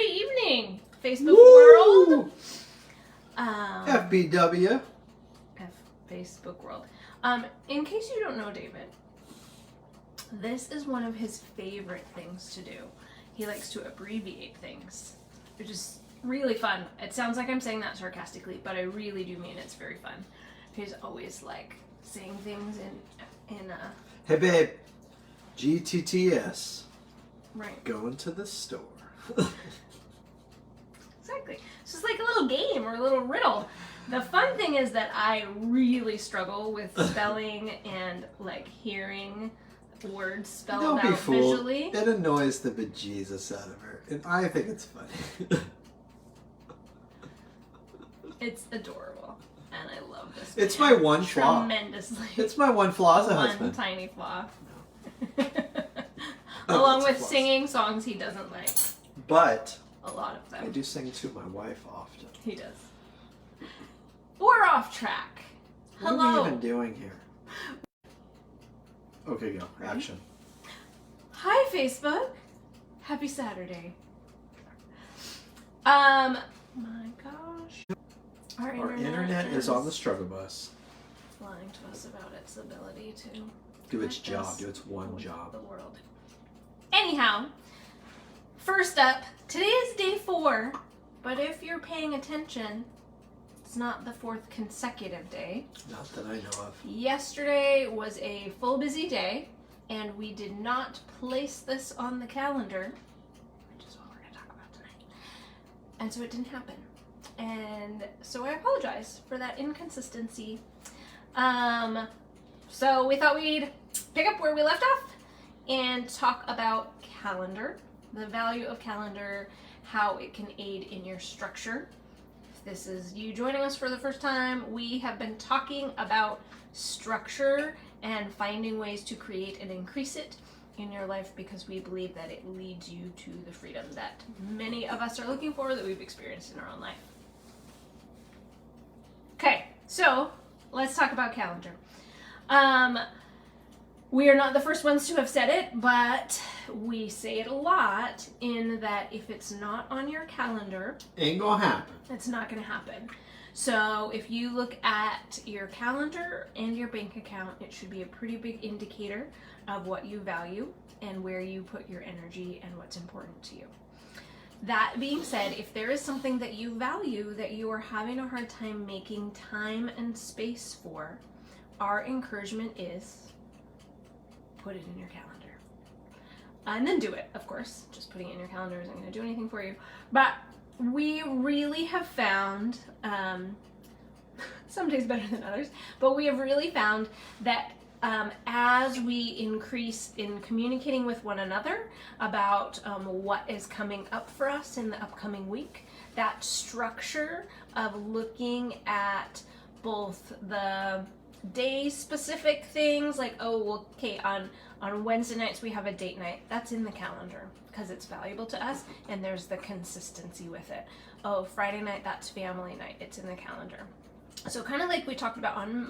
evening, Facebook world. FBW. Facebook world. In case you don't know David, this is one of his favorite things to do. He likes to abbreviate things, which is really fun. It sounds like I'm saying that sarcastically, but I really do mean it's very fun. He's always like saying things in Hey babe, GTTS. right. Going to the store. Exactly. So it's like a little game or a little riddle. The fun thing is that I really struggle with spelling and like hearing words spelled Don't be out fooled. visually. It annoys the bejesus out of her, and I think it's funny. It's adorable, and I love this. It's man my one flaw. tremendously. It's my one flaw as a one husband. tiny flaw. Oh, Along it's with flaws. singing songs he doesn't like. But A lot of them. I do sing to my wife often. He does. We're off track. What are Hello. we even doing here? Okay, go. Action. Hi, Facebook. Happy Saturday. My gosh. Our internet is on the struggle bus. lying to us about its ability to Do its connect job. us Do its one with job. the world. Anyhow, first up, today is day 4, but if you're paying attention, it's not the 4th consecutive day. Not that I know of. Yesterday was a full busy day, and we did not place this on the calendar, which is what we're going to talk about tonight. And so it didn't happen. And so I apologize for that inconsistency. So we thought we'd pick up where we left off and talk about calendar, the value of calendar, how it can aid in your structure. If this is you joining us for the first time, we have been talking about structure and finding ways to create and increase it in your life because we believe that it leads you to the freedom that many of us are looking for, that we've experienced in our own life. Okay, so let's talk about calendar. We are not the first ones to have said it, but we say it a lot in that if it's not on your calendar, Ain't gonna happen. it's not going to happen. So if you look at your calendar and your bank account, it should be a pretty big indicator of what you value and where you put your energy and what's important to you. That being said, if there is something that you value that you are having a hard time making time and space for, our encouragement is put it in your calendar. And then do it, of course. Just putting it in your calendar isn't going to do anything for you. But we really have found, some days better than others, but we have really found that as we increase in communicating with one another about what is coming up for us in the upcoming week, that structure of looking at both the day-specific things, like, oh, well, okay, on Wednesday nights we have a date night. That's in the calendar because it's valuable to us, and there's the consistency with it. Oh, Friday night, that's family night. It's in the calendar. So kind of like we talked about on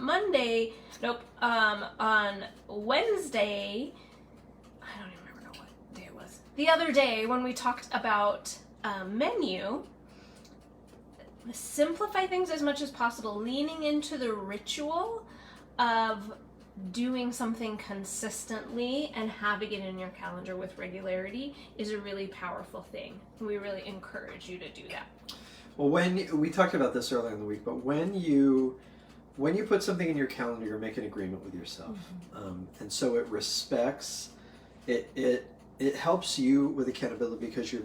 on Wednesday, I don't even remember what day it was. The other day when we talked about menu, simplify things as much as possible, leaning into the ritual of doing something consistently and having it in your calendar with regularity is a really powerful thing. We really encourage you to do that. Well, when we talked about this earlier in the week, but when you put something in your calendar, you're making an agreement with yourself, and so it respects it. It helps you with accountability because you're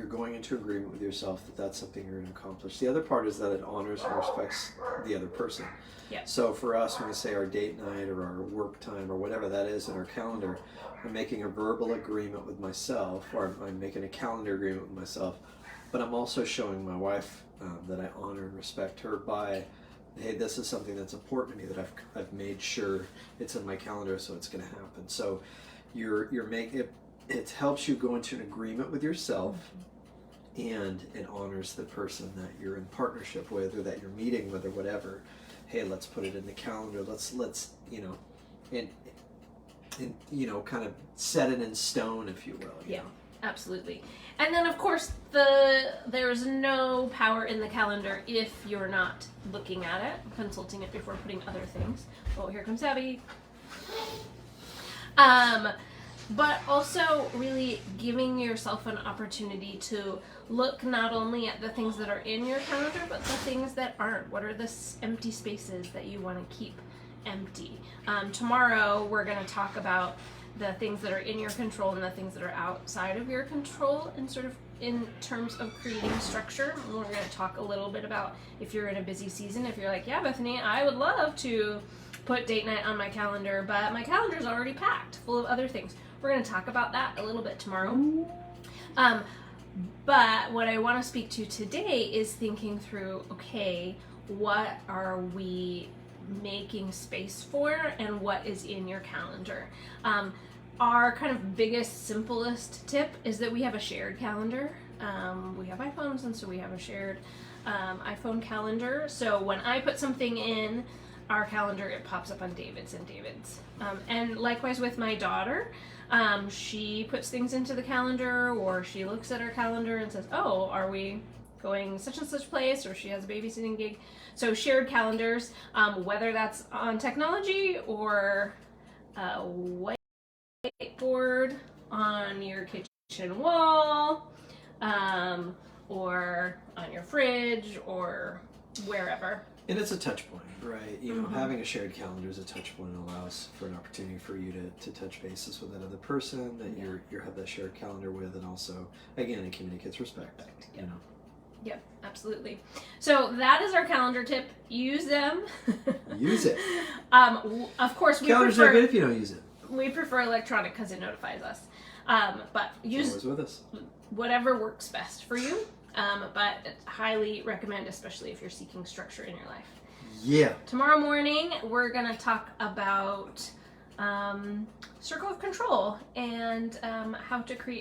going into agreement with yourself that that's something you're going to accomplish. The other part is that it honors and respects the other person. Yeah. So for us, when we say our date night or our work time or whatever that is in our calendar, I'm making a verbal agreement with myself, or I'm making a calendar agreement with myself, but I'm also showing my wife that I honor and respect her by, hey, this is something that's important to me that I've made sure it's in my calendar, so it's going to happen. So you're making it. It helps you go into an agreement with yourself, and it honors the person that you're in partnership with or that you're meeting with or whatever. Hey, let's put it in the calendar. Let's and kind of set it in stone, if you will. Yeah. Absolutely. And then, of course, there's no power in the calendar if you're not looking at it, consulting it before putting other things. Oh, here comes Abby. But also really giving yourself an opportunity to look not only at the things that are in your calendar, but the things that aren't. What are the empty spaces that you want to keep empty? Tomorrow, we're going to talk about the things that are in your control and the things that are outside of your control, and sort of in terms of creating structure. And we're going to talk a little bit about if you're in a busy season, if you're like, yeah, Bethany, I would love to put date night on my calendar, but my calendar's already packed full of other things. We're going to talk about that a little bit tomorrow. But what I want to speak to today is thinking through, okay, what are we making space for and what is in your calendar? Our kind of biggest, simplest tip is that we have a shared calendar. We have iPhones, and so we have a shared iPhone calendar. So when I put something in our calendar, it pops up on David's and David's. And likewise with my daughter, she puts things into the calendar, or she looks at her calendar and says, oh, are we going such and such place, or she has a babysitting gig. So shared calendars, whether that's on technology or a whiteboard on your kitchen wall, or on your fridge, or wherever. And it's a touch point, right? You know, having a shared calendar is a touch point and allows for an opportunity for you to touch bases with that other person that you have that shared calendar with, and also, again, it communicates respect. You know. Yep, absolutely. So that is our calendar tip. Use them. Use it. Of course, Calendar's not good if you don't use it. We prefer electronic because it notifies us. But use It's always with us. whatever works best for you. But highly recommend, especially if you're seeking structure in your life. Yeah. Tomorrow morning, we're going to talk about circle of control and how to create